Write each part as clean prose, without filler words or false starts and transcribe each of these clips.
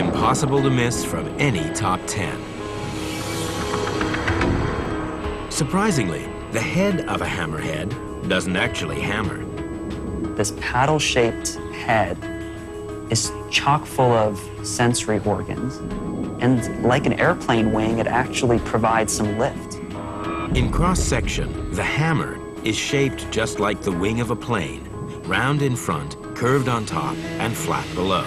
Impossible to miss from any top 10. Surprisingly, the head of a hammerhead doesn't actually hammer. This paddle-shaped head is chock full of sensory organs, and like an airplane wing, it actually provides some lift. In cross-section, the hammer is shaped just like the wing of a plane, round in front, curved on top, and flat below.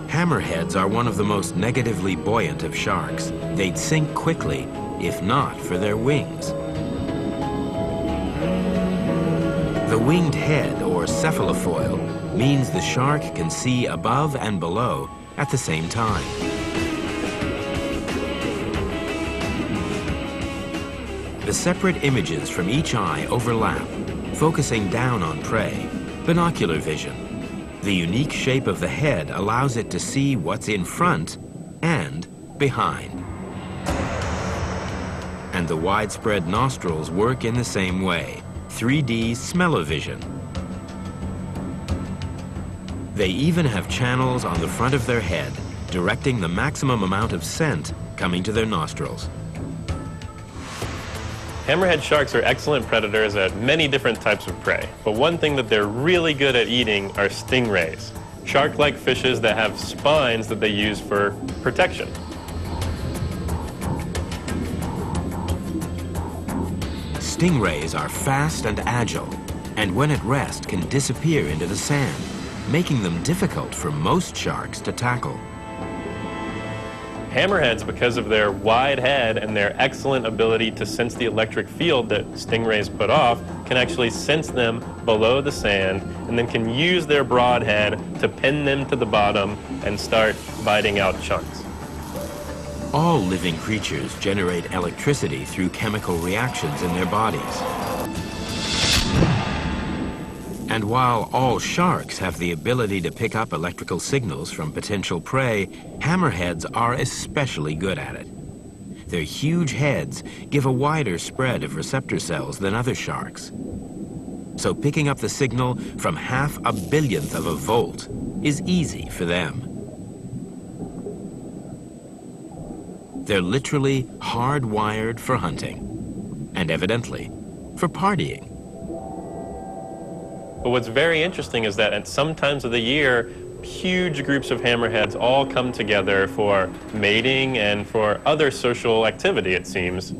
Hammerheads are one of the most negatively buoyant of sharks. They'd sink quickly, if not for their wings. The winged head, or cephalofoil, means the shark can see above and below at the same time. The separate images from each eye overlap, focusing down on prey, binocular vision. The unique shape of the head allows it to see what's in front and behind. And the widespread nostrils work in the same way, 3D smell-o-vision. They even have channels on the front of their head, directing the maximum amount of scent coming to their nostrils. Hammerhead sharks are excellent predators at many different types of prey, but one thing that they're really good at eating are stingrays, shark-like fishes that have spines that they use for protection. Stingrays are fast and agile, and when at rest can disappear into the sand, making them difficult for most sharks to tackle. Hammerheads, because of their wide head and their excellent ability to sense the electric field that stingrays put off, can actually sense them below the sand and then can use their broad head to pin them to the bottom and start biting out chunks. All living creatures generate electricity through chemical reactions in their bodies. And while all sharks have the ability to pick up electrical signals from potential prey, hammerheads are especially good at it. Their huge heads give a wider spread of receptor cells than other sharks. So picking up the signal from 1/2 billionth of a volt is easy for them. They're literally hardwired for hunting, and evidently for partying. But what's very interesting is that at some times of the year, huge groups of hammerheads all come together for mating and for other social activity, it seems.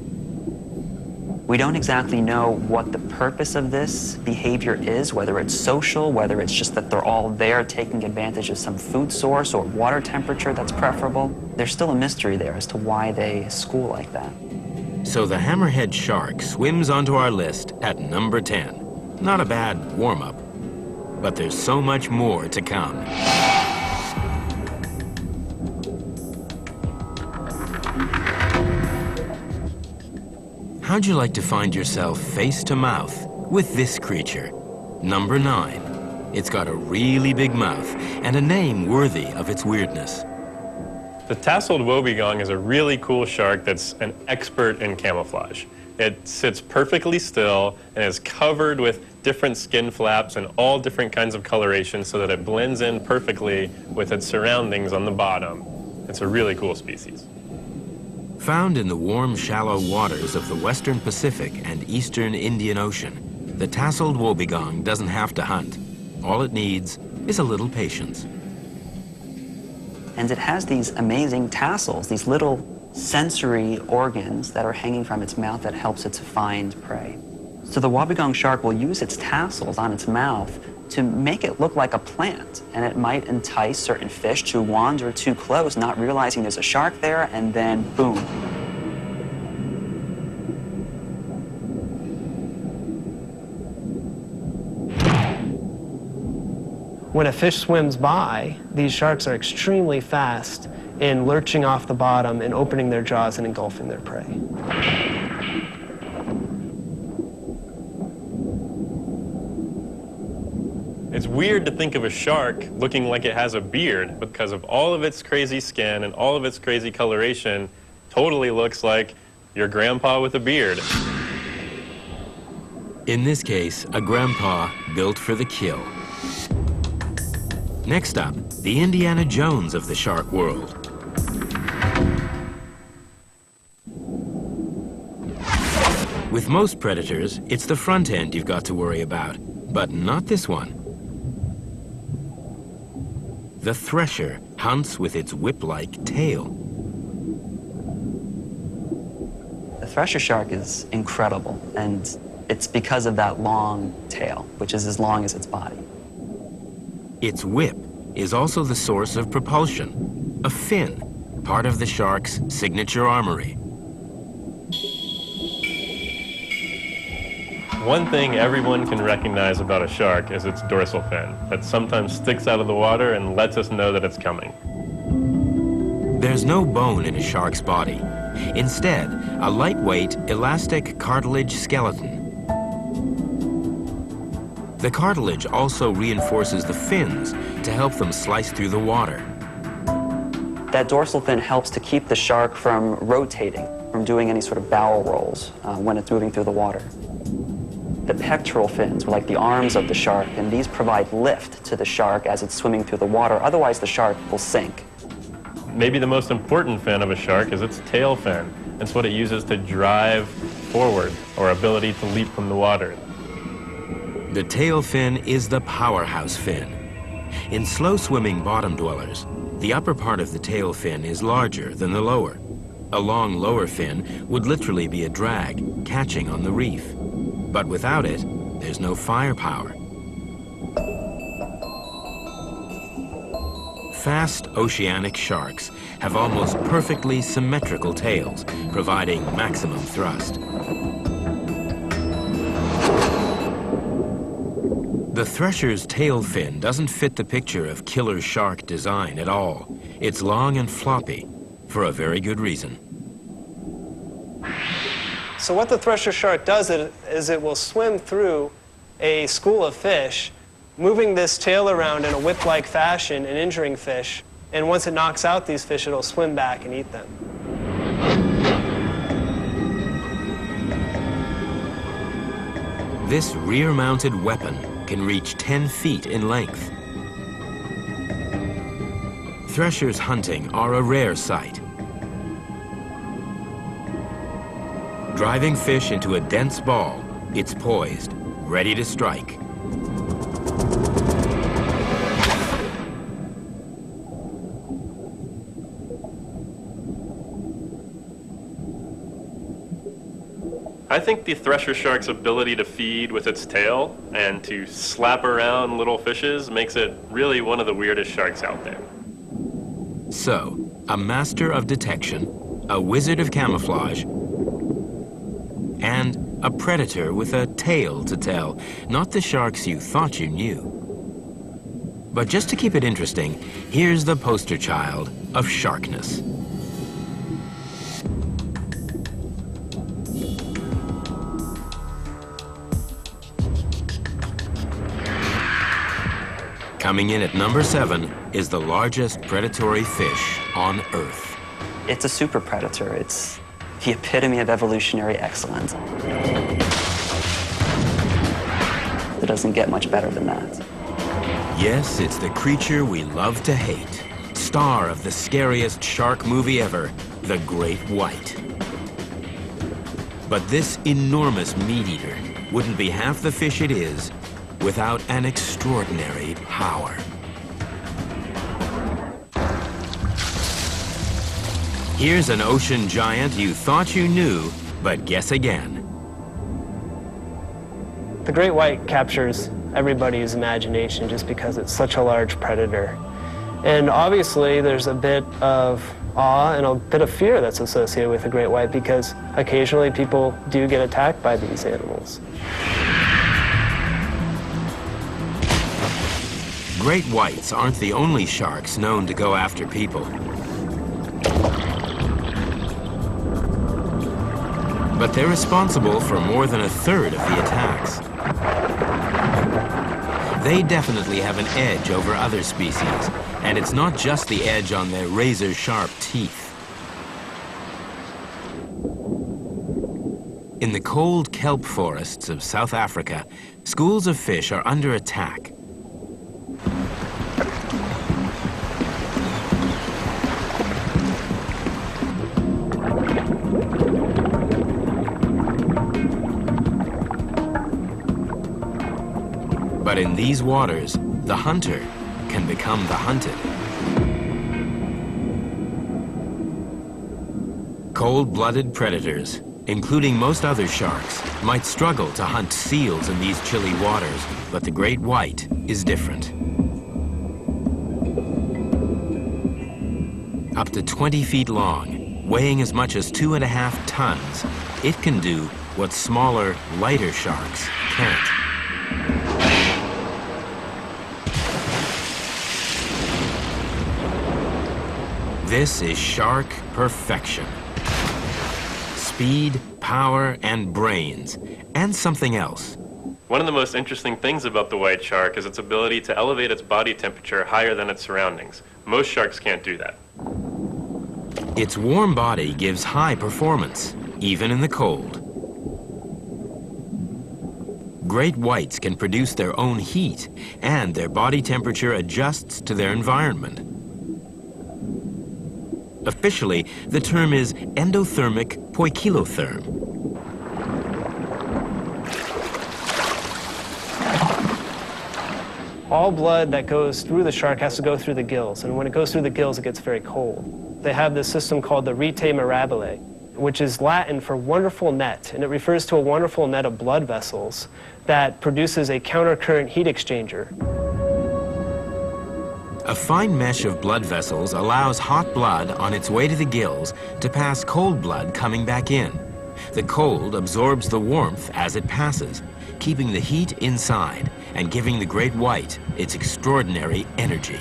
We don't exactly know what the purpose of this behavior is, whether it's social, whether it's just that they're all there taking advantage of some food source or water temperature that's preferable. There's still a mystery there as to why they school like that. So the hammerhead shark swims onto our list at number 10. Not a bad warm-up, but there's so much more to come. How'd you like to find yourself face to mouth with this creature? Number 9. It's got a really big mouth and a name worthy of its weirdness. The tasseled wobbegong is a really cool shark that's an expert in camouflage. It sits perfectly still and is covered with different skin flaps and all different kinds of coloration so that it blends in perfectly with its surroundings on the bottom. It's a really cool species. Found in the warm, shallow waters of the western Pacific and eastern Indian Ocean, the tasseled wobbegong doesn't have to hunt. All it needs is a little patience. And it has these amazing tassels, these little sensory organs that are hanging from its mouth that helps it to find prey. So the wobbegong shark will use its tassels on its mouth to make it look like a plant, and it might entice certain fish to wander too close, not realizing there's a shark there, and then boom. When a fish swims by, these sharks are extremely fast in lurching off the bottom and opening their jaws and engulfing their prey. It's weird to think of a shark looking like it has a beard because of all of its crazy skin and all of its crazy coloration. Totally looks like your grandpa with a beard. In this case, a grandpa built for the kill. Next up, the Indiana Jones of the shark world. With most predators, it's the front end you've got to worry about, but not this one. The thresher hunts with its whip-like tail. The thresher shark is incredible, and it's because of that long tail, which is as long as its body. Its whip is also the source of propulsion, a fin, part of the shark's signature armory. One thing everyone can recognize about a shark is its dorsal fin that sometimes sticks out of the water and lets us know that it's coming. There's no bone in a shark's body. Instead, a lightweight, elastic cartilage skeleton. The cartilage also reinforces the fins to help them slice through the water. That dorsal fin helps to keep the shark from rotating, from doing any sort of barrel rolls when it's moving through the water. The pectoral fins are like the arms of the shark, and these provide lift to the shark as it's swimming through the water. Otherwise, the shark will sink. Maybe the most important fin of a shark is its tail fin. It's what it uses to drive forward, or ability to leap from the water. The tail fin is the powerhouse fin. In slow-swimming bottom dwellers, the upper part of the tail fin is larger than the lower. A long lower fin would literally be a drag, catching on the reef. But without it, there's no firepower. Fast oceanic sharks have almost perfectly symmetrical tails, providing maximum thrust. The thresher's tail fin doesn't fit the picture of killer shark design at all. It's long and floppy, for a very good reason. So what the thresher shark does is it will swim through a school of fish, moving this tail around in a whip-like fashion and injuring fish. And once it knocks out these fish, it'll swim back and eat them. This rear-mounted weapon can reach 10 feet in length. Threshers hunting are a rare sight. Driving fish into a dense ball, it's poised, ready to strike. I think the thresher shark's ability to feed with its tail and to slap around little fishes makes it really one of the weirdest sharks out there. So, a master of detection, a wizard of camouflage, and a predator with a tale to tell, not the sharks you thought you knew. But just to keep it interesting, here's the poster child of sharkness. Coming in at number 7 is the largest predatory fish on Earth. It's a super predator. It's the epitome of evolutionary excellence. It doesn't get much better than that. Yes, it's the creature we love to hate. Star of the scariest shark movie ever, The Great White. But this enormous meat-eater wouldn't be half the fish it is without an extraordinary power. Here's an ocean giant you thought you knew, but guess again. The great white captures everybody's imagination just because it's such a large predator. And obviously there's a bit of awe and a bit of fear that's associated with the great white because occasionally people do get attacked by these animals. Great whites aren't the only sharks known to go after people. But they're responsible for more than a third of the attacks. They definitely have an edge over other species, and it's not just the edge on their razor-sharp teeth. In In the cold kelp forests of South Africa, schools of fish are under attack. But in these waters, the hunter can become the hunted. Cold-blooded predators, including most other sharks, might struggle to hunt seals in these chilly waters, but the great white is different. Up to 20 feet long, weighing as much as 2.5 tons, it can do what smaller, lighter sharks can't. This is shark perfection. Speed, power, and brains, and something else. One of the most interesting things about the white shark is its ability to elevate its body temperature higher than its surroundings. Most sharks can't do that. Its warm body gives high performance, even in the cold. Great whites can produce their own heat, and their body temperature adjusts to their environment. Officially, the term is endothermic poikilotherm. All blood that goes through the shark has to go through the gills, and when it goes through the gills, it gets very cold. They have this system called the rete mirabile, which is Latin for wonderful net, and it refers to a wonderful net of blood vessels that produces a countercurrent heat exchanger. A fine mesh of blood vessels allows hot blood on its way to the gills to pass cold blood coming back in. The cold absorbs the warmth as it passes, keeping the heat inside and giving the great white its extraordinary energy.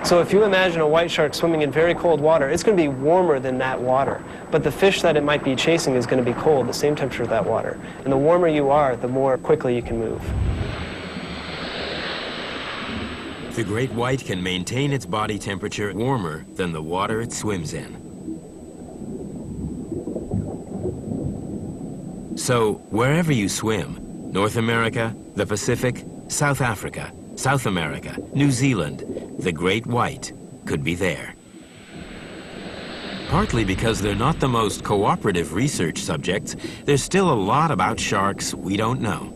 So if you imagine a white shark swimming in very cold water, it's going to be warmer than that water. But the fish that it might be chasing is going to be cold, the same temperature as that water. And the warmer you are, the more quickly you can move. The great white can maintain its body temperature warmer than the water it swims in. So, wherever you swim, North America, the Pacific, South Africa, South America, New Zealand, the great white could be there. Partly because they're not the most cooperative research subjects, there's still a lot about sharks we don't know.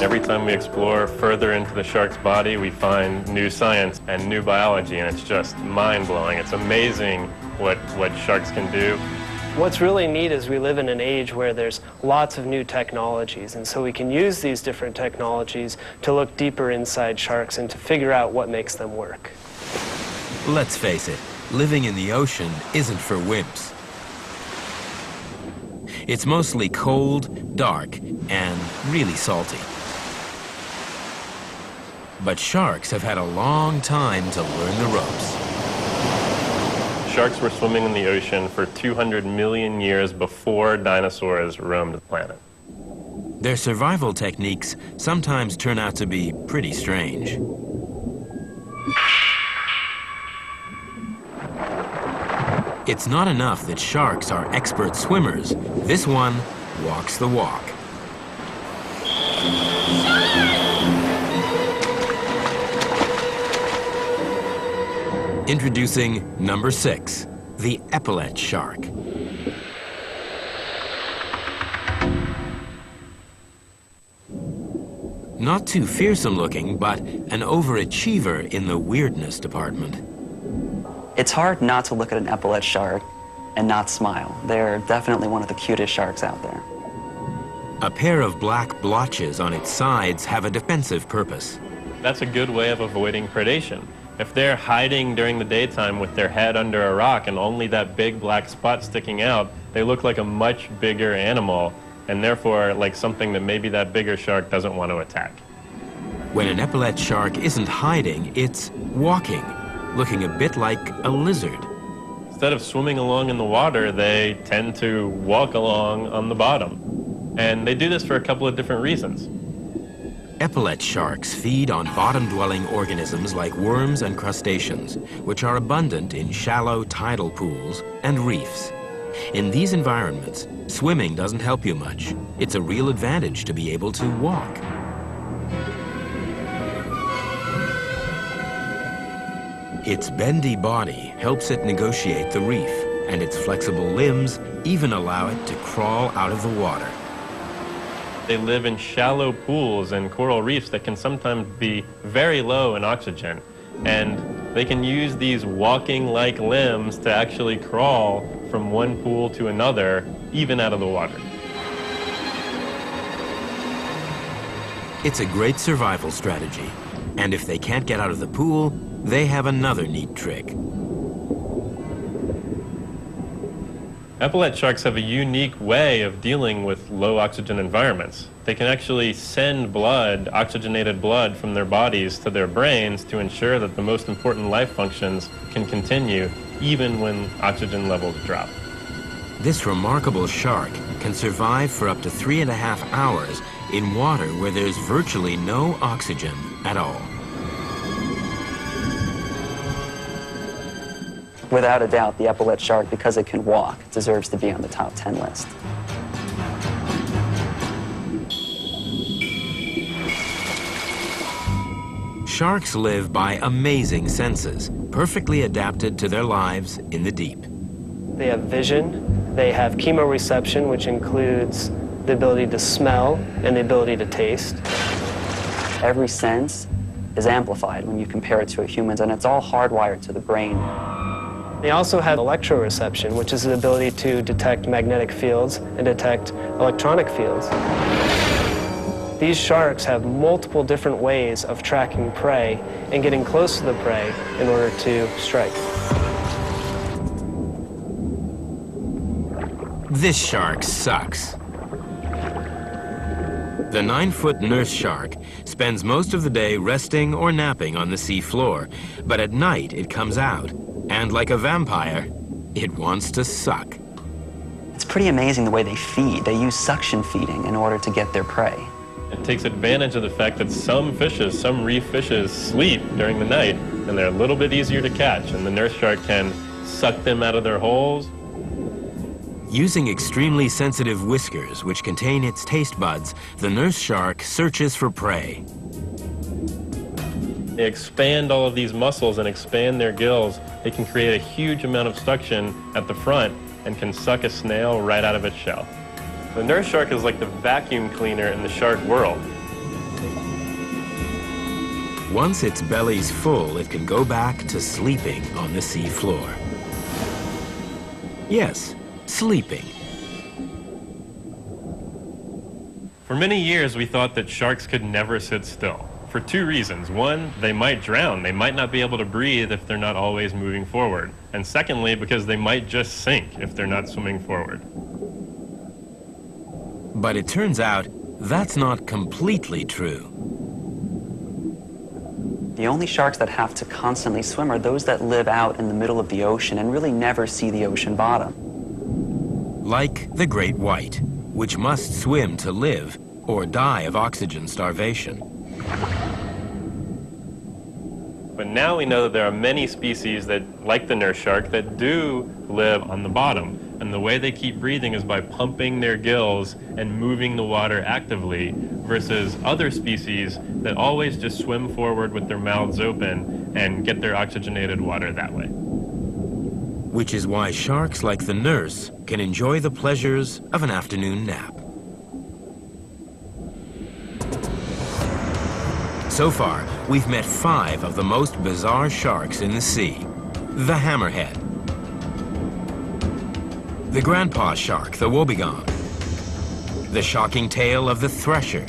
Every time we explore further into the shark's body, we find new science and new biology, and it's just mind-blowing. It's amazing what sharks can do. What's really neat is we live in an age where there's lots of new technologies, and so we can use these different technologies to look deeper inside sharks and to figure out what makes them work. Let's face it, living in the ocean isn't for wimps. It's mostly cold, dark, and really salty. But sharks have had a long time to learn the ropes. Sharks were swimming in the ocean for 200 million years before dinosaurs roamed the planet. Their survival techniques sometimes turn out to be pretty strange. It's not enough that sharks are expert swimmers. This one walks the walk. Introducing number 6, the epaulet shark. Not too fearsome looking, but an overachiever in the weirdness department. It's hard not to look at an epaulet shark and not smile. They're definitely one of the cutest sharks out there. A pair of black blotches on its sides have a defensive purpose. That's a good way of avoiding predation. If they're hiding during the daytime with their head under a rock and only that big black spot sticking out, they look like a much bigger animal, and therefore like something that maybe that bigger shark doesn't want to attack. When an epaulet shark isn't hiding, it's walking, looking a bit like a lizard. Instead of swimming along in the water, they tend to walk along on the bottom. And they do this for a couple of different reasons. Epaulet sharks feed on bottom-dwelling organisms like worms and crustaceans, which are abundant in shallow tidal pools and reefs. In these environments, swimming doesn't help you much. It's a real advantage to be able to walk. Its bendy body helps it negotiate the reef, and its flexible limbs even allow it to crawl out of the water. They live in shallow pools and coral reefs that can sometimes be very low in oxygen. And they can use these walking-like limbs to actually crawl from one pool to another, even out of the water. It's a great survival strategy. And if they can't get out of the pool, they have another neat trick. Epaulet sharks have a unique way of dealing with low oxygen environments. They can actually send blood, oxygenated blood, from their bodies to their brains to ensure that the most important life functions can continue even when oxygen levels drop. This remarkable shark can survive for up to 3.5 hours in water where there's virtually no oxygen at all. Without a doubt, the epaulet shark, because it can walk, deserves to be on the top 10 list. Sharks live by amazing senses, perfectly adapted to their lives in the deep. They have vision, they have chemoreception, which includes the ability to smell and the ability to taste. Every sense is amplified when you compare it to a human's, and it's all hardwired to the brain. They also have electroreception, which is the ability to detect magnetic fields and detect electronic fields. These sharks have multiple different ways of tracking prey and getting close to the prey in order to strike. This shark sucks. The 9-foot nurse shark spends most of the day resting or napping on the sea floor, but at night it comes out, and like a vampire, it wants to suck. It's pretty amazing the way they feed. They use suction feeding in order to get their prey. It takes advantage of the fact that some fishes, some reef fishes, sleep during the night, and they're a little bit easier to catch, and the nurse shark can suck them out of their holes. Using extremely sensitive whiskers, which contain its taste buds, the nurse shark searches for prey. They expand all of these muscles and expand their gills. They can create a huge amount of suction at the front and can suck a snail right out of its shell. The nurse shark is like the vacuum cleaner in the shark world. Once its belly's full, it can go back to sleeping on the sea floor. Yes, sleeping. For many years, we thought that sharks could never sit still. For two reasons. One, they might drown. They might not be able to breathe if they're not always moving forward. And secondly, because they might just sink if they're not swimming forward. But it turns out that's not completely true. The only sharks that have to constantly swim are those that live out in the middle of the ocean and really never see the ocean bottom. Like the great white, which must swim to live or die of oxygen starvation. But now we know that there are many species that, like the nurse shark, that do live on the bottom. And the way they keep breathing is by pumping their gills and moving the water actively, versus other species that always just swim forward with their mouths open and get their oxygenated water that way. Which is why sharks like the nurse can enjoy the pleasures of an afternoon nap. So far, we've met 5 of the most bizarre sharks in the sea. The hammerhead, the grandpa shark, the wobbegong, the shocking tale of the thresher,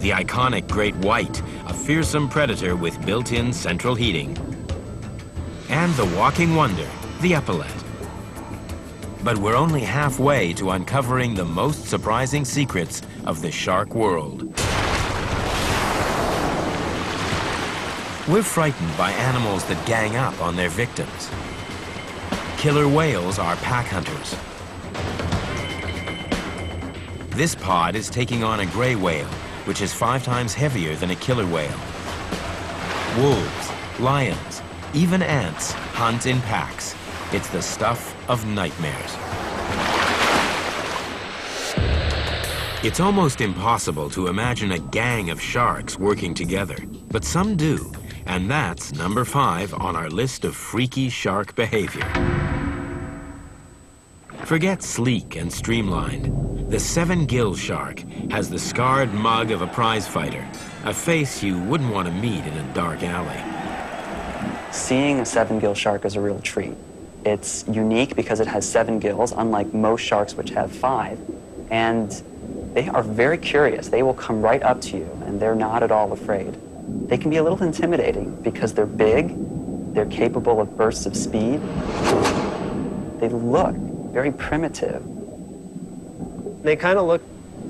the iconic great white, a fearsome predator with built-in central heating, and the walking wonder, the epaulet. But we're only halfway to uncovering the most surprising secrets of the shark world. We're frightened by animals that gang up on their victims. Killer whales are pack hunters. This pod is taking on a gray whale, which is 5 times heavier than a killer whale. Wolves, lions, even ants hunt in packs. It's the stuff of nightmares. It's almost impossible to imagine a gang of sharks working together, but some do, and that's number 5 on our list of freaky shark behavior. Forget sleek and streamlined. The 7-gill shark has the scarred mug of a prize fighter, a face you wouldn't want to meet in a dark alley. Seeing a 7-gill shark is a real treat. It's unique because it has 7 gills, unlike most sharks which have 5, and they are very curious. They will come right up to you, and they're not at all afraid. They can be a little intimidating because they're big, they're capable of bursts of speed. They look very primitive. They kind of look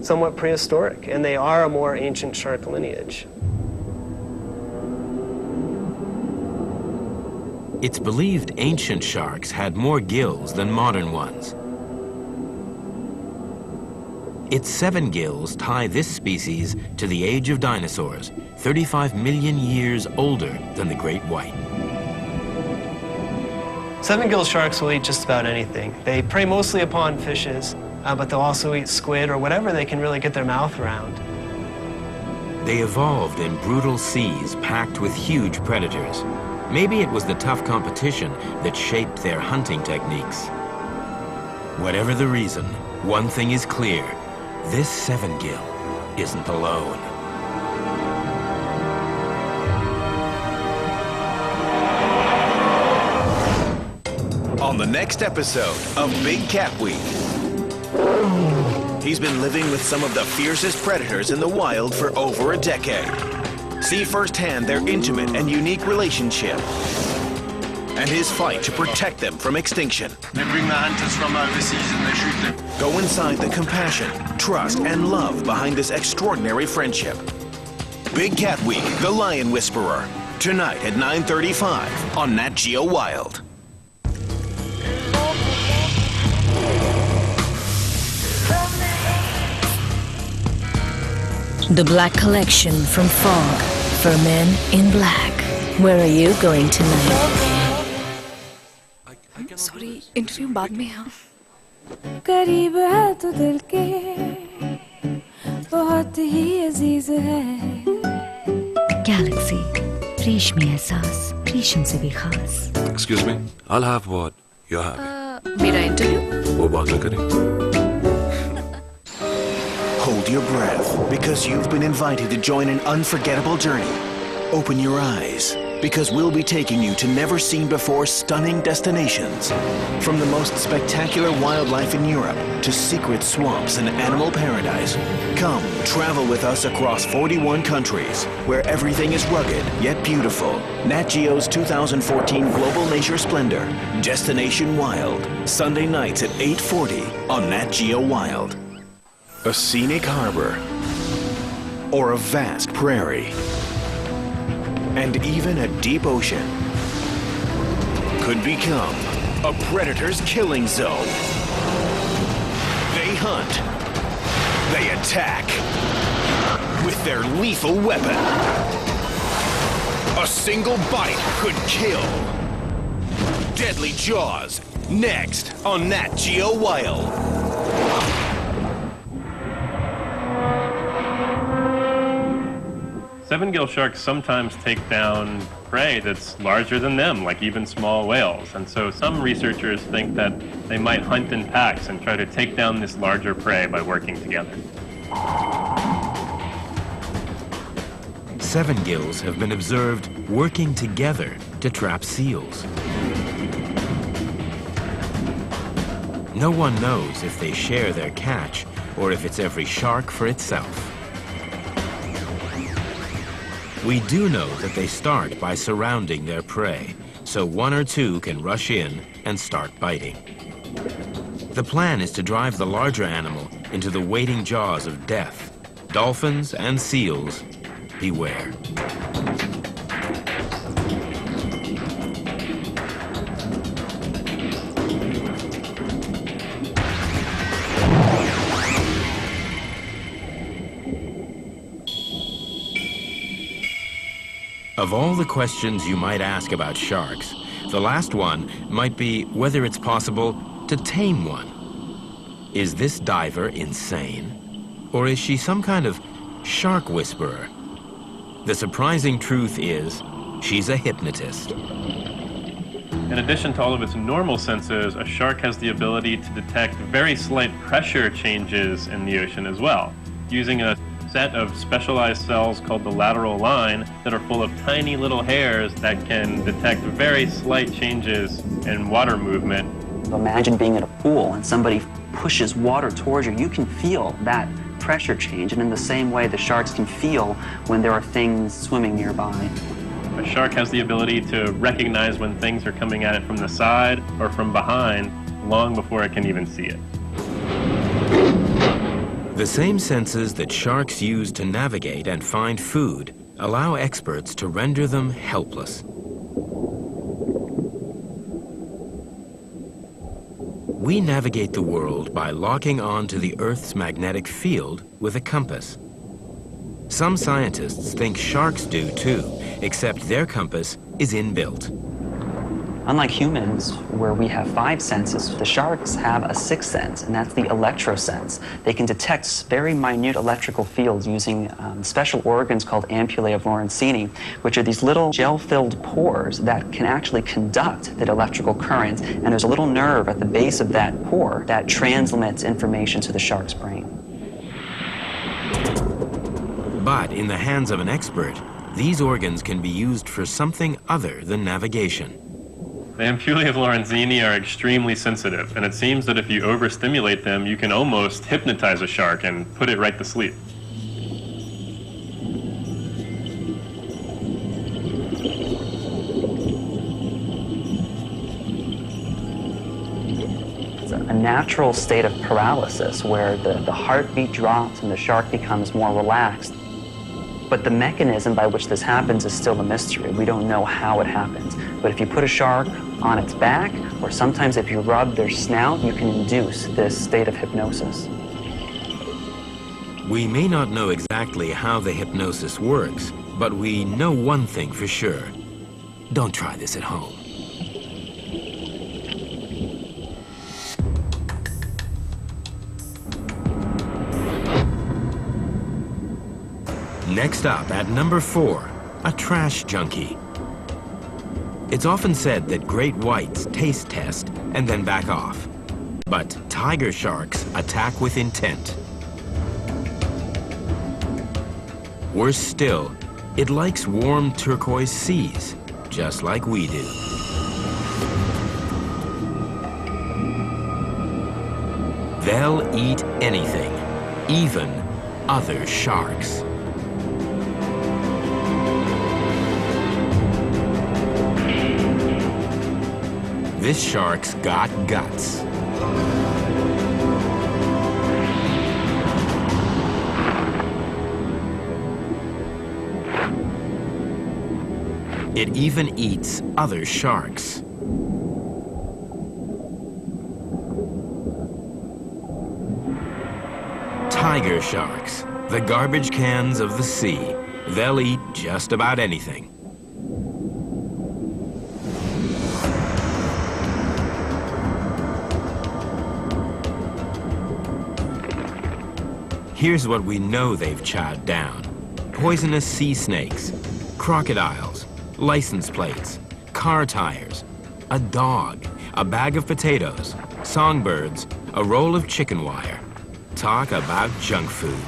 somewhat prehistoric, and they are a more ancient shark lineage. It's believed ancient sharks had more gills than modern ones. Its 7 gills tie this species to the age of dinosaurs, 35 million years older than the great white. 7-gill sharks will eat just about anything. They prey mostly upon fishes, but they'll also eat squid or whatever they can really get their mouth around. They evolved in brutal seas packed with huge predators. Maybe it was the tough competition that shaped their hunting techniques. Whatever the reason, one thing is clear. This 7-gill isn't alone. On the next episode of Big Cat Week, he's been living with some of the fiercest predators in the wild for over a decade. See firsthand their intimate and unique relationship and his fight to protect them from extinction. They bring the hunters from overseas and they shoot them. Go inside the compassion, trust, and love behind this extraordinary friendship. Big Cat Week, The Lion Whisperer. Tonight at 9:35 on Nat Geo Wild. The Black Collection from Fog for Men in Black. Where are you going tonight? Sorry interview बाद में हाँ करीब है तो दिल के बहुत ही अजीज है Galaxy. रेशमी एहसास रेशम से भी खास. Excuse me, I'll have what you're having. मेरा इंटरव्यू वो बाद में करें. Hold your breath, because you've been invited to join an unforgettable journey. Open your eyes, because we'll be taking you to never-seen-before stunning destinations. From the most spectacular wildlife in Europe to secret swamps and animal paradise. Come, travel with us across 41 countries, where everything is rugged yet beautiful. Nat Geo's 2014 Global Nature Splendor, Destination Wild. Sunday nights at 8:40 on Nat Geo Wild. A scenic harbor, or a vast prairie, and even a deep ocean could become a predator's killing zone. They hunt, they attack with their lethal weapon. A single bite could kill. Deadly Jaws, next on Nat Geo Wild. Seven-gill sharks sometimes take down prey that's larger than them, like even small whales. And so some researchers think that they might hunt in packs and try to take down this larger prey by working together. 7-gills have been observed working together to trap seals. No one knows if they share their catch or if it's every shark for itself. We do know that they start by surrounding their prey, so one or two can rush in and start biting. The plan is to drive the larger animal into the waiting jaws of death. Dolphins and seals, beware. Of all the questions you might ask about sharks, the last one might be whether it's possible to tame one. Is this diver insane? Or is she some kind of shark whisperer? The surprising truth is, she's a hypnotist. In addition to all of its normal senses, a shark has the ability to detect very slight pressure changes in the ocean as well, using a set of specialized cells called the lateral line that are full of tiny little hairs that can detect very slight changes in water movement. Imagine being in a pool and somebody pushes water towards you. You can feel that pressure change, and in the same way, the sharks can feel when there are things swimming nearby. A shark has the ability to recognize when things are coming at it from the side or from behind long before it can even see it. The same senses that sharks use to navigate and find food allow experts to render them helpless. We navigate the world by locking on to the Earth's magnetic field with a compass. Some scientists think sharks do too, except their compass is inbuilt. Unlike humans, where we have 5 senses, the sharks have a 6th sense, and that's the electrosense. They can detect very minute electrical fields using special organs called ampullae of Lorenzini, which are these little gel-filled pores that can actually conduct that electrical current, and there's a little nerve at the base of that pore that transmits information to the shark's brain. But in the hands of an expert, these organs can be used for something other than navigation. The ampullae of Lorenzini are extremely sensitive, and it seems that if you overstimulate them, you can almost hypnotize a shark and put it right to sleep. It's a natural state of paralysis where the heartbeat drops and the shark becomes more relaxed. But the mechanism by which this happens is still a mystery. We don't know how it happens. But if you put a shark on its back, or sometimes if you rub their snout, you can induce this state of hypnosis. We may not know exactly how the hypnosis works, but we know one thing for sure. Don't try this at home. Next up, at number 4, a trash junkie. It's often said that great whites taste test and then back off. But tiger sharks attack with intent. Worse still, it likes warm turquoise seas, just like we do. They'll eat anything, even other sharks. This shark's got guts. It even eats other sharks. Tiger sharks, the garbage cans of the sea. They'll eat just about anything. Here's what we know they've chowed down: poisonous sea snakes, crocodiles, license plates, car tires, a dog, a bag of potatoes, songbirds, a roll of chicken wire. Talk about junk food.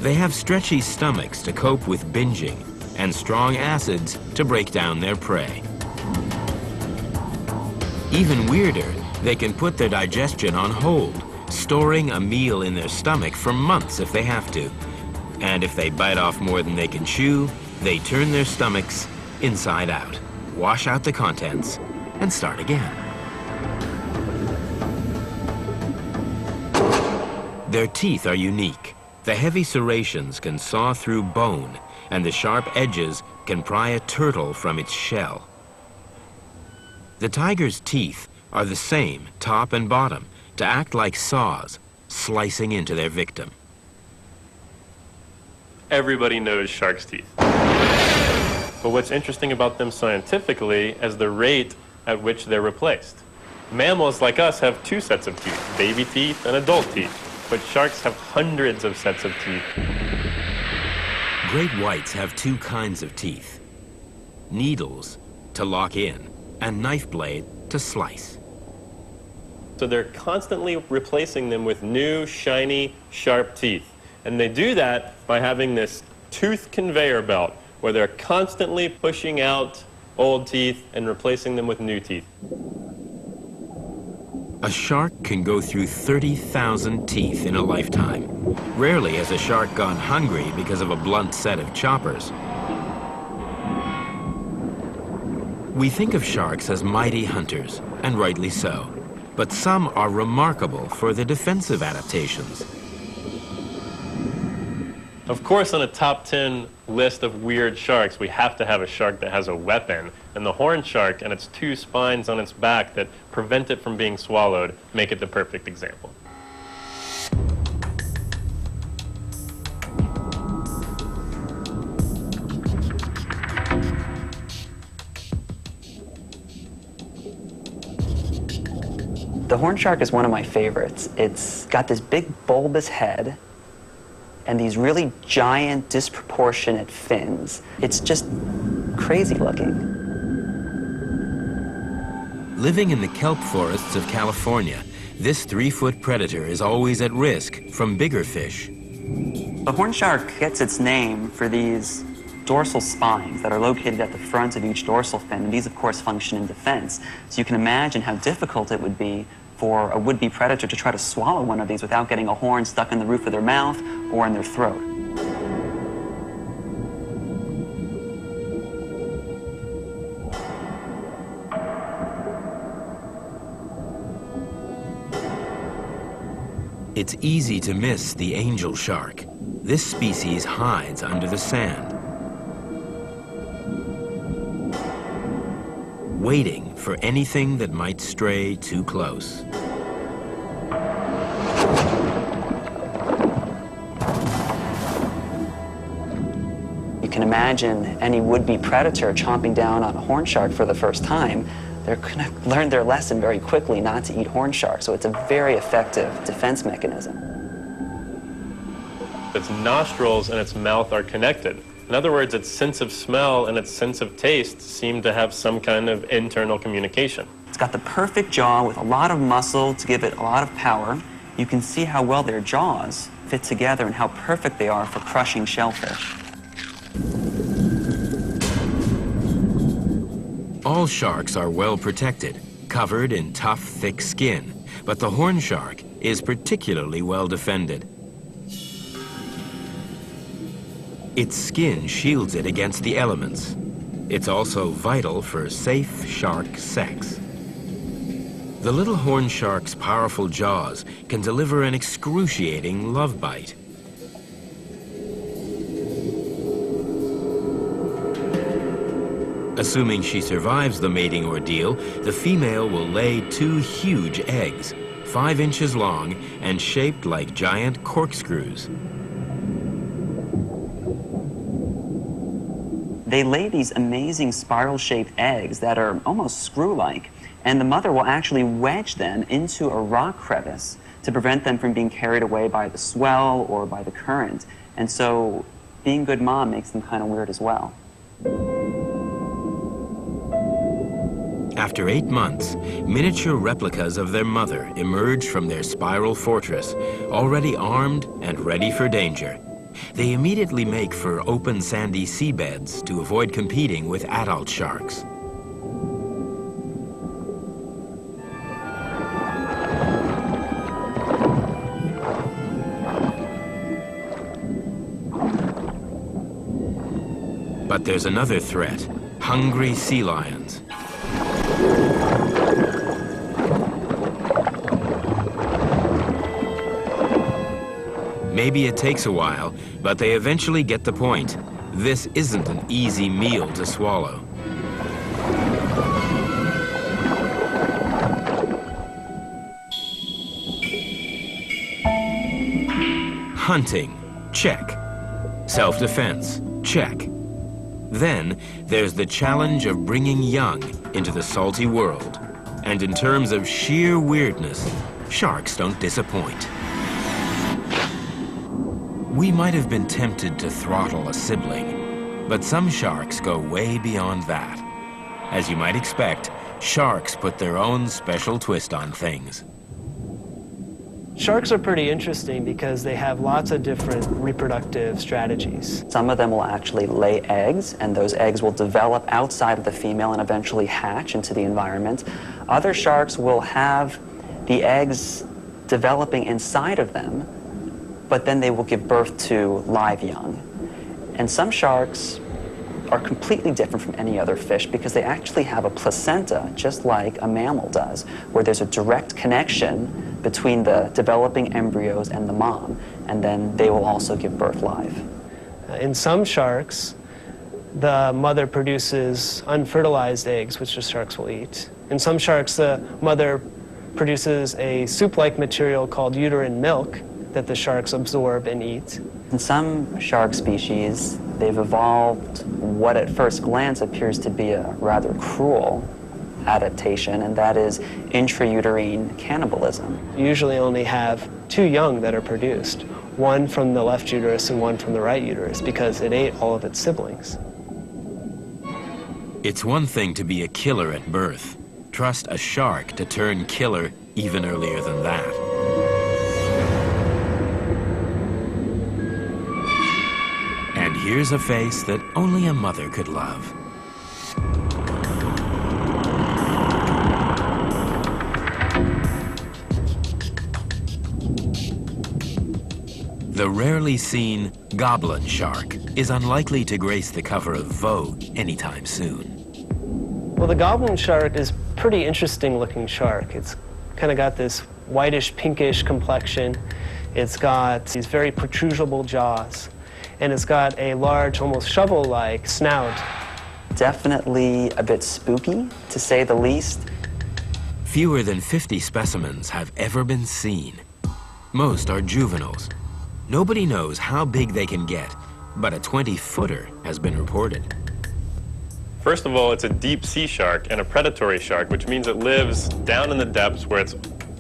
They have stretchy stomachs to cope with binging and strong acids to break down their prey. Even weirder, they can put their digestion on hold, storing a meal in their stomach for months if they have to. And if they bite off more than they can chew, they turn their stomachs inside out, wash out the contents, and start again. Their teeth are unique. The heavy serrations can saw through bone, and the sharp edges can pry a turtle from its shell. The tiger's teeth are the same, top and bottom, to act like saws, slicing into their victim. Everybody knows shark's teeth. but what's interesting about them scientifically is the rate at which they're replaced. Mammals like us have 2 sets of teeth, baby teeth and adult teeth, but sharks have hundreds of sets of teeth. Great whites have 2 kinds of teeth: needles to lock in and knife blade to slice. So they're constantly replacing them with new, shiny, sharp teeth. And they do that by having this tooth conveyor belt where they're constantly pushing out old teeth and replacing them with new teeth. A shark can go through 30,000 teeth in a lifetime. Rarely has a shark gone hungry because of a blunt set of choppers. We think of sharks as mighty hunters, and rightly so. But some are remarkable for their defensive adaptations. Of course, on a top 10 list of weird sharks, we have to have a shark that has a weapon. And the horn shark and its 2 spines on its back that prevent it from being swallowed make it the perfect example. The horn shark is one of my favorites. It's got this big bulbous head and these really giant, disproportionate fins. It's just crazy looking. Living in the kelp forests of California, this 3-foot predator is always at risk from bigger fish. The horn shark gets its name for these dorsal spines that are located at the front of each dorsal fin, and these, of course, function in defense. So you can imagine how difficult it would be for a would-be predator to try to swallow one of these without getting a horn stuck in the roof of their mouth or in their throat. It's easy to miss the angel shark. This species hides under the sand, waiting for anything that might stray too close. You can imagine any would-be predator chomping down on a horn shark for the first time. They're going to learn their lesson very quickly not to eat horn sharks, so it's a very effective defense mechanism. Its nostrils and its mouth are connected. In other words, its sense of smell and its sense of taste seem to have some kind of internal communication. It's got the perfect jaw with a lot of muscle to give it a lot of power. You can see how well their jaws fit together and how perfect they are for crushing shellfish. All sharks are well protected, covered in tough, thick skin, but the horn shark is particularly well defended. Its skin shields it against the elements. It's also vital for safe shark sex. The little horn shark's powerful jaws can deliver an excruciating love bite. Assuming she survives the mating ordeal, the female will lay 2 huge eggs, 5 inches long and shaped like giant corkscrews. They lay these amazing spiral-shaped eggs that are almost screw-like, and the mother will actually wedge them into a rock crevice to prevent them from being carried away by the swell or by the current. And so being a good mom makes them kind of weird as well. After 8 months, miniature replicas of their mother emerge from their spiral fortress, already armed and ready for danger. They immediately make for open sandy seabeds to avoid competing with adult sharks. But there's another threat: hungry sea lions. Maybe it takes a while, but they eventually get the point. This isn't an easy meal to swallow. Hunting, check. Self-defense, check. Then there's the challenge of bringing young into the salty world. And in terms of sheer weirdness, sharks don't disappoint. We might have been tempted to throttle a sibling, but some sharks go way beyond that. As you might expect, sharks put their own special twist on things. Sharks are pretty interesting because they have lots of different reproductive strategies. Some of them will actually lay eggs, and those eggs will develop outside of the female and eventually hatch into the environment. Other sharks will have the eggs developing inside of them, but then they will give birth to live young. And some sharks are completely different from any other fish because they actually have a placenta, just like a mammal does, where there's a direct connection between the developing embryos and the mom, and then they will also give birth live. In some sharks, the mother produces unfertilized eggs, which the sharks will eat. In some sharks, the mother produces a soup-like material called uterine milk that the sharks absorb and eat. In some shark species, they've evolved what at first glance appears to be a rather cruel adaptation, and that is intrauterine cannibalism. You usually only have 2 young that are produced, one from the left uterus and one from the right uterus, because it ate all of its siblings. It's one thing to be a killer at birth. Trust a shark to turn killer even earlier than that. And here's a face that only a mother could love. The rarely seen goblin shark is unlikely to grace the cover of Vogue anytime soon. Well, the goblin shark is a pretty interesting looking shark. It's kind of got this whitish, pinkish complexion. It's got these very protrusible jaws, and it's got a large, almost shovel-like snout. Definitely a bit spooky, to say the least. Fewer than 50 specimens have ever been seen. Most are juveniles. Nobody knows how big they can get, but a 20-footer has been reported. First of all, it's a deep sea shark and a predatory shark, which means it lives down in the depths where it's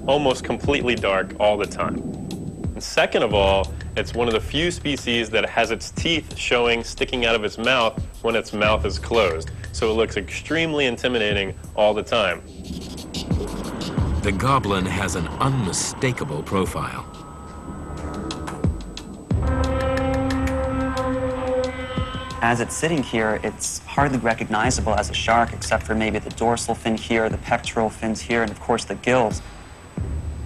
almost completely dark all the time. And second of all, it's one of the few species that has its teeth sticking out of its mouth when its mouth is closed. So it looks extremely intimidating all the time. The goblin has an unmistakable profile. As it's sitting here, it's hardly recognizable as a shark, except for maybe the dorsal fin here, the pectoral fins here, and of course the gills.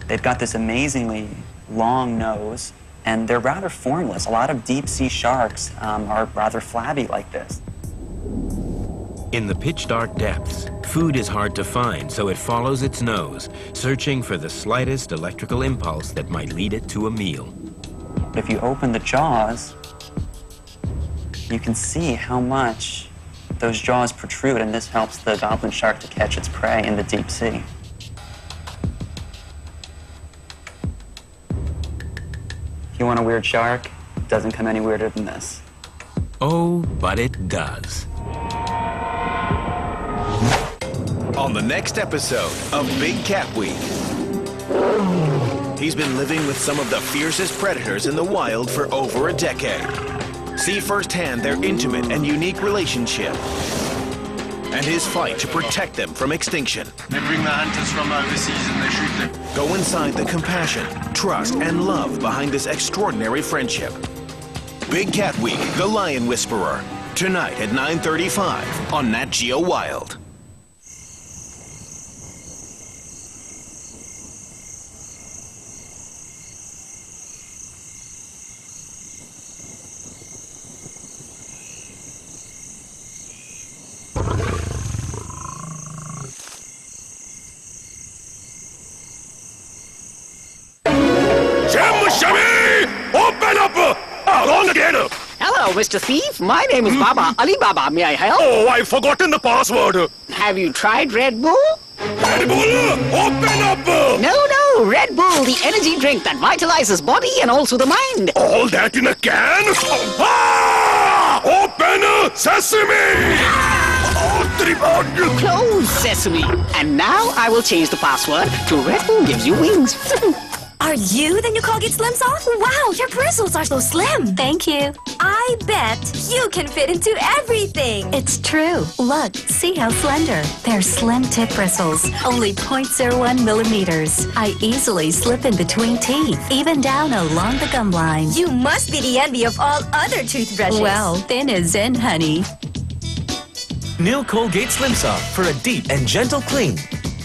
They've got this amazingly long nose, and they're rather formless. A lot of deep-sea sharks are rather flabby like this. In the pitch-dark depths, food is hard to find, so it follows its nose, searching for the slightest electrical impulse that might lead it to a meal. If you open the jaws, you can see how much those jaws protrude, and this helps the goblin shark to catch its prey in the deep sea. If you want a weird shark, it doesn't come any weirder than this. Oh, but it does. On the next episode of Big Cat Week, he's been living with some of the fiercest predators in the wild for over a decade. See firsthand their intimate and unique relationship and his fight to protect them from extinction. They bring the hunters from overseas and they shoot them. Go inside the compassion, trust, and love behind this extraordinary friendship. Big Cat Week, The Lion Whisperer, tonight at 9:35 on Nat Geo Wild. Hello, Mr. Thief. My name is Baba Alibaba. May I help? Oh, I've forgotten the password. Have you tried Red Bull? Red Bull, open up! No, Red Bull, the energy drink that vitalizes body and also the mind. All that in a can? Ah! Open sesame! Close sesame. And now I will change the password to Red Bull gives you wings. Are you the new Colgate Slim Soft? Wow, your bristles are so slim. Thank you. I bet you can fit into everything. It's true. Look, see how slender. They're slim tip bristles, only 0.01 millimeters. I easily slip in between teeth, even down along the gum line. You must be the envy of all other toothbrushes. Well, thin is in, honey. New Colgate Slim Soft for a deep and gentle clean.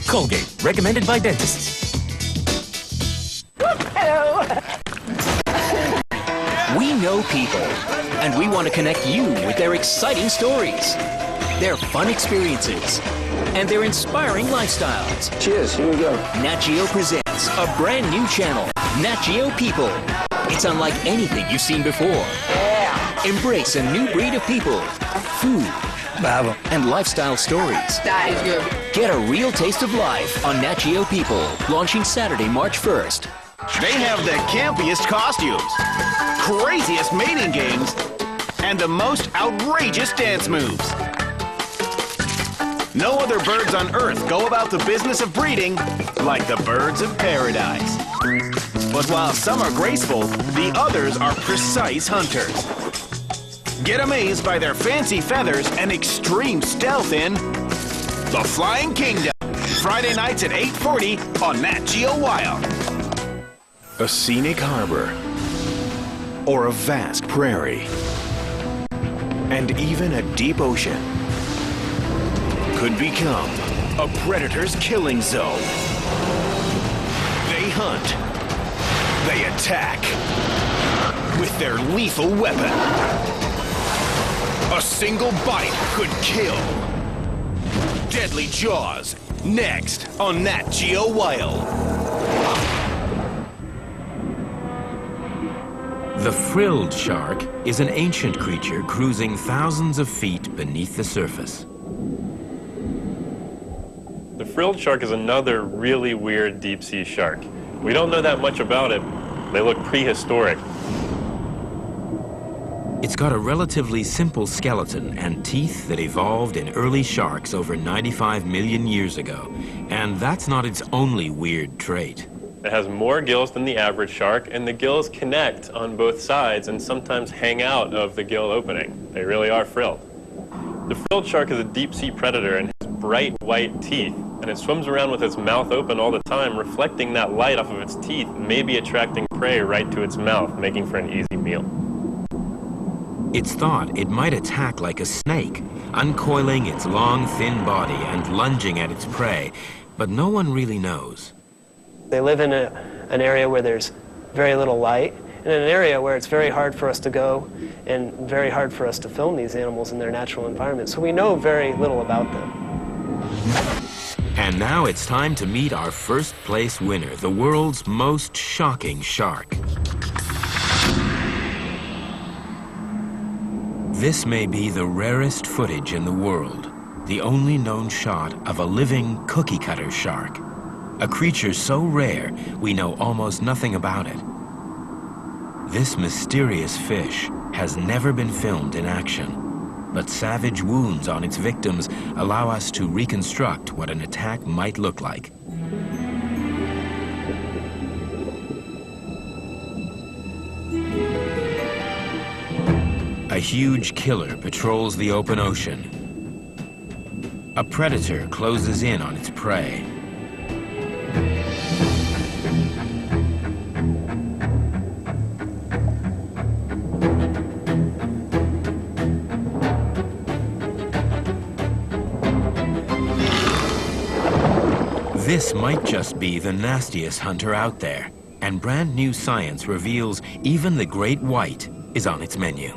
Colgate, recommended by dentists. We know people, and we want to connect you with their exciting stories, their fun experiences, and their inspiring lifestyles. Cheers, here we go. Nat Geo presents a brand new channel, Nat Geo People. It's unlike anything you've seen before. Yeah. Embrace a new breed of people, food, and lifestyle stories. That is good. Get a real taste of life on Nat Geo People, launching Saturday, March 1st. They have the campiest costumes, craziest mating games, and the most outrageous dance moves. No other birds on Earth go about the business of breeding like the birds of paradise. But while some are graceful, the others are precise hunters. Get amazed by their fancy feathers and extreme stealth in The Flying Kingdom, Friday nights at 8:40 on Nat Geo Wild. A scenic harbor, or a vast prairie, and even a deep ocean could become a predator's killing zone. They hunt, they attack with their lethal weapon. A single bite could kill. Deadly Jaws, next on Nat Geo Wild. The frilled shark is an ancient creature cruising thousands of feet beneath the surface. The frilled shark is another really weird deep-sea shark. We don't know that much about it. They look prehistoric. It's got a relatively simple skeleton and teeth that evolved in early sharks over 95 million years ago. And that's not its only weird trait. It has more gills than the average shark, and the gills connect on both sides and sometimes hang out of the gill opening. They really are frilled. The frilled shark is a deep-sea predator and has bright white teeth, and it swims around with its mouth open all the time, reflecting that light off of its teeth, maybe attracting prey right to its mouth, making for an easy meal. It's thought it might attack like a snake, uncoiling its long, thin body and lunging at its prey, but no one really knows. They live in an area where there's very little light, and in an area where it's very hard for us to go and very hard for us to film these animals in their natural environment. So we know very little about them. And now it's time to meet our first place winner, the world's most shocking shark. This may be the rarest footage in the world, the only known shot of a living cookie cutter shark. A creature so rare, we know almost nothing about it. This mysterious fish has never been filmed in action, but savage wounds on its victims allow us to reconstruct what an attack might look like. A huge killer patrols the open ocean. A predator closes in on its prey. This might just be the nastiest hunter out there, and brand new science reveals even the great white is on its menu.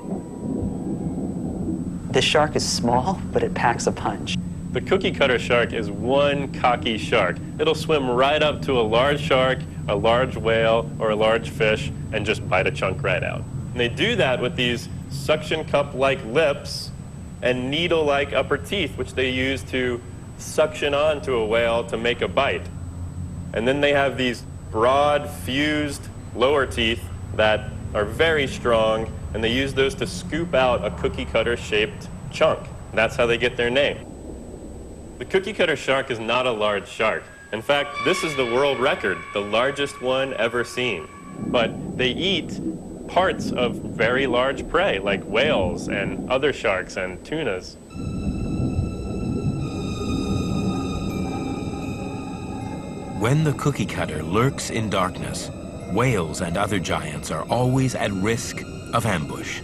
This shark is small, but it packs a punch. The cookie cutter shark is one cocky shark. It'll swim right up to a large shark, a large whale, or a large fish, and just bite a chunk right out. And they do that with these suction cup-like lips and needle-like upper teeth, which they use to suction onto a whale to make a bite. And then they have these broad, fused lower teeth that are very strong, and and they use those to scoop out a cookie cutter-shaped chunk. That's how they get their name. The cookie cutter shark is not a large shark. In fact, this is the world record, the largest one ever seen. But they eat parts of very large prey, like whales and other sharks and tunas. When the cookie cutter lurks in darkness, whales and other giants are always at risk of ambush.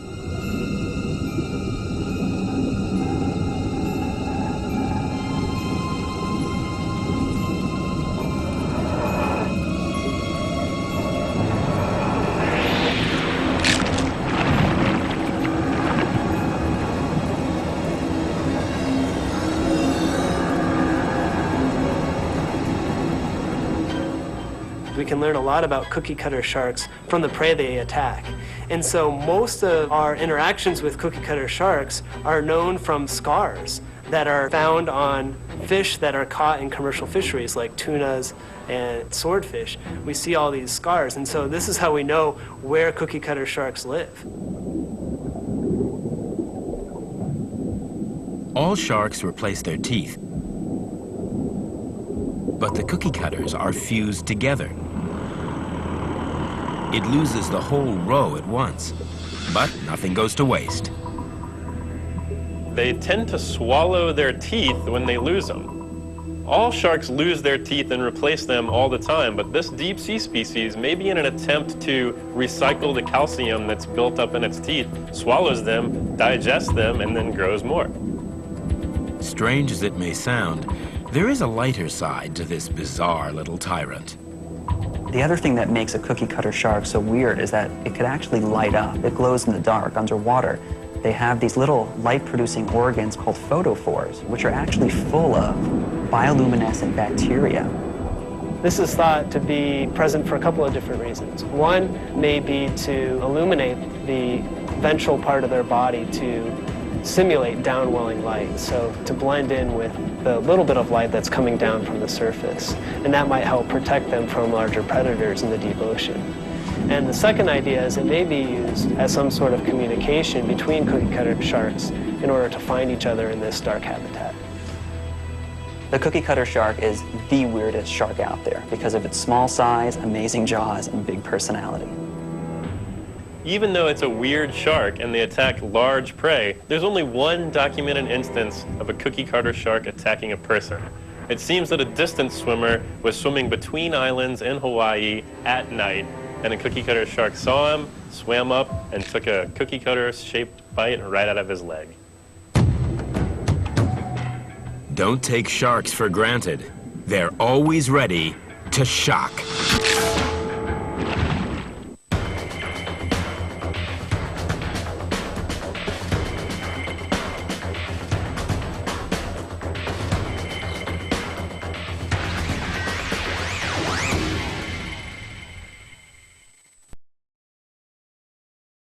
We can learn a lot about cookie cutter sharks from the prey they attack. And so most of our interactions with cookie cutter sharks are known from scars that are found on fish that are caught in commercial fisheries like tunas and swordfish. We see all these scars, and so this is how we know where cookie cutter sharks live. All sharks replace their teeth, but the cookie cutters are fused together. It loses the whole row at once, but nothing goes to waste. They tend to swallow their teeth when they lose them. All sharks lose their teeth and replace them all the time, but this deep sea species, maybe in an attempt to recycle the calcium that's built up in its teeth, swallows them, digests them, and then grows more. Strange as it may sound, there is a lighter side to this bizarre little tyrant. The other thing that makes a cookie cutter shark so weird is that it could actually light up. It glows in the dark underwater. They have these little light-producing organs called photophores, which are actually full of bioluminescent bacteria. This is thought to be present for a couple of different reasons. One may be to illuminate the ventral part of their body to simulate downwelling light, so to blend in with the little bit of light that's coming down from the surface. And that might help protect them from larger predators in the deep ocean. And the second idea is it may be used as some sort of communication between cookie cutter sharks in order to find each other in this dark habitat. The cookie cutter shark is the weirdest shark out there because of its small size, amazing jaws, and big personality. Even though it's a weird shark and they attack large prey, there's only one documented instance of a cookie cutter shark attacking a person. It seems that a distance swimmer was swimming between islands in Hawaii at night, and a cookie cutter shark saw him, swam up, and took a cookie cutter-shaped bite right out of his leg. Don't take sharks for granted. They're always ready to shock.